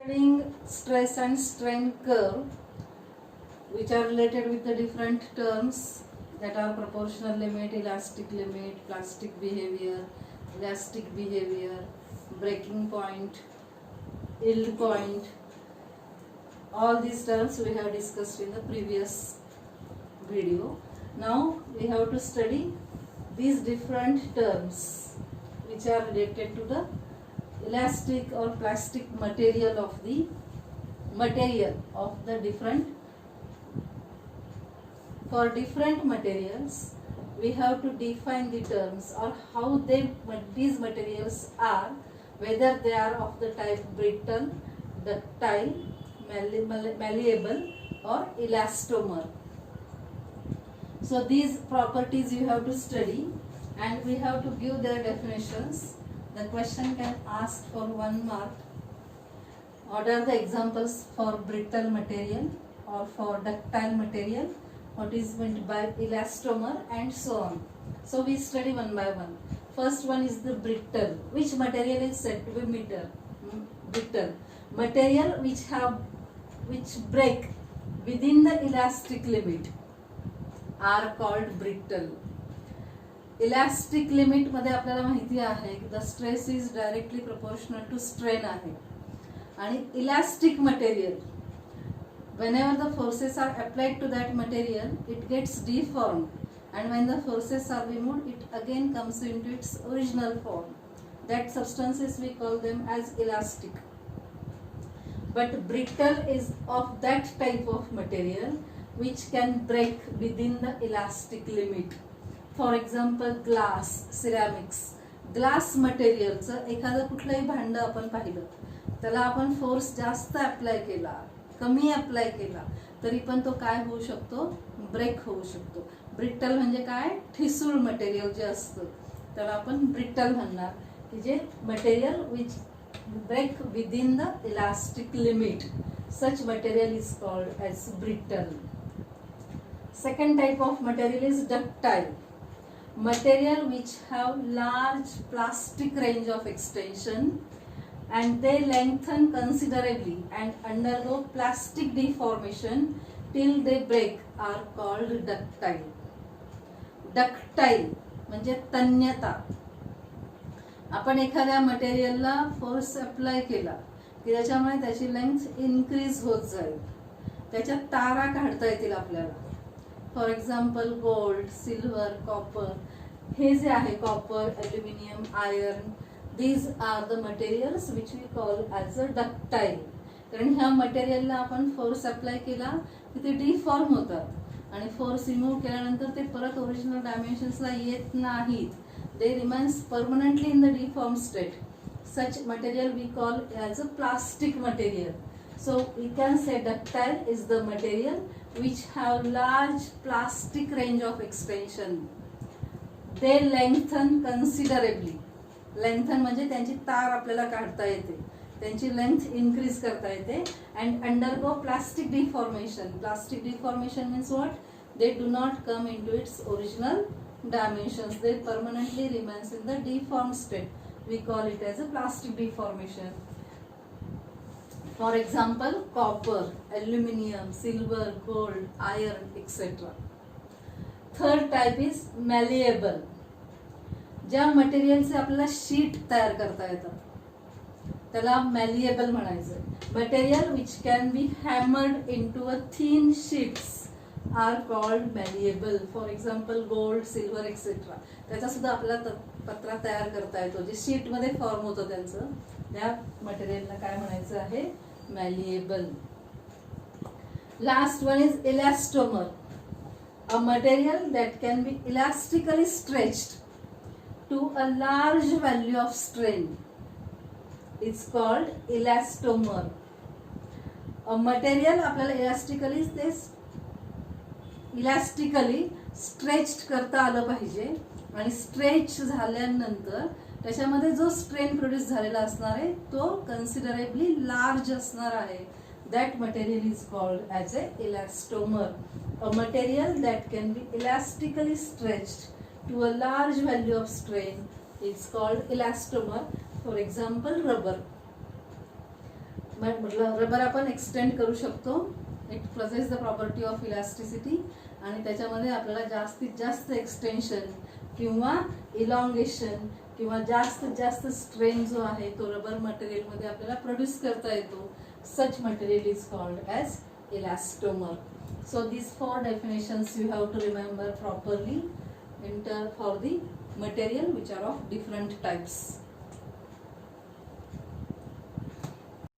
Studying stress and strain curve, which are related with the different terms that are proportional limit, elastic limit, plastic behavior, elastic behavior, breaking point, yield point. All these terms we have discussed in the previous video. Now we have to study these different terms which are related to the elastic or plastic material of the different. For different materials we have to define the terms or how these materials are, whether they are of the type brittle, ductile, malleable or elastomer. So these properties you have to study and we have to give their definitions. The question can ask for 1 mark. What are the examples for brittle material or for ductile material? What is meant by elastomer and so on. So we study one by one. First one is the brittle. Which material is said to be brittle? Material which break within the elastic limit are called brittle. Elastic limit मध्ये आपल्याला माहिती आहे की the stress is directly proportional to strain आहे आणि elastic material whenever the forces are applied to that material it gets deformed and when the forces are removed it again comes into its original form. That substances we call them as elastic. But brittle is of that type of material which can break within the elastic limit. For example glass, ceramics. Glass मटेरियलचं एखादं कुठलंही भांडं आपण पाहिलं त्याला आपण force जास्त apply केला, कमी अप्लाय केला तरी पण तो काय होऊ शकतो, ब्रेक होऊ शकतो. ब्रिटल म्हणजे काय, ठिसूळ मटेरियल जे असतं त्याला आपण ब्रिटल म्हणणार की जे material which break within the elastic limit. Such material is called as brittle. Second type of material is ductile. Material which have large plastic range of extension and they lengthen considerably and undergo plastic deformation till they break are called ductile. Ductile म्हणजे तन्यता. आपण एखाद्या मटेरियलला force apply केला की त्याच्यामुळे त्याची length increase होत जाईल, त्याच्या तारा काढता येतील आपल्याला. For example gold, silver, copper. हे जे आहे copper, aluminium, iron, these are the materials which we call as a ductile. कारण ह्या मटेरियलला आपण फोर्स अप्लाय केला की ते डिफॉर्म होतात आणि फोर्स रिमूव्ह केल्यानंतर ते परत ओरिजिनल डायमेन्शन्सला येत नाहीत. They remains permanently in the deform state. Such material we call as a plastic material. So we can say ductile is the material which have large plastic range of extension. They lengthen considerably. Lengthen म्हणजे त्यांची तार आपल्याला काढता येते, त्यांची length increase करता येते. and undergo plastic deformation. Plastic deformation means what? They do not come into its original dimensions. They permanently remains in the deformed state. We call it as a plastic deformation. For example, copper, aluminium, silver, gold, iron, etc. Third type is malleable. ज्या मटेरियलचे आपल्याला sheet तयार करता येतात त्याला malleable म्हणायचं. Material which can be hammered into a thin sheets are called malleable. For example gold, silver etcetera. त्याचा सुद्धा आपल्याला पत्रा तयार करता येतो जे शीट मध्ये फॉर्म होतं त्यांचं. त्या मटेरियलला काय म्हणायचं आहे, malleable. Last one is elastomer. A material that can be elastically stretched to a large value of strain is called elastomer. A material आपल्याला इलास्टिकली स्ट्रेच्ड करता आलं पाहिजे आणि स्ट्रेच झाल्यानंतर त्याच्यामध्ये जो स्ट्रेन प्रोड्यूस झालेला असणार आहे तो कन्सिडरेबली लार्ज असणार आहे. That material is called as a elastomer. A material that can be elastically stretched to a large value of strain is called elastomer. For example rubber. म्हटलं रबर आपण extend करू शकतो. It process the property of elasticity आणि त्याच्यामध्ये आपल्याला जास्तीत जास्त extension किंवा इलॉंगेशन किंवा जास्तीत जास्त स्ट्रेन जो आहे तो रबर मटेरियलमध्ये आपल्याला प्रोड्यूस करता येतो. Such material is called as elastomer. So these 4 definitions you have to remember properly for the material which are of different types.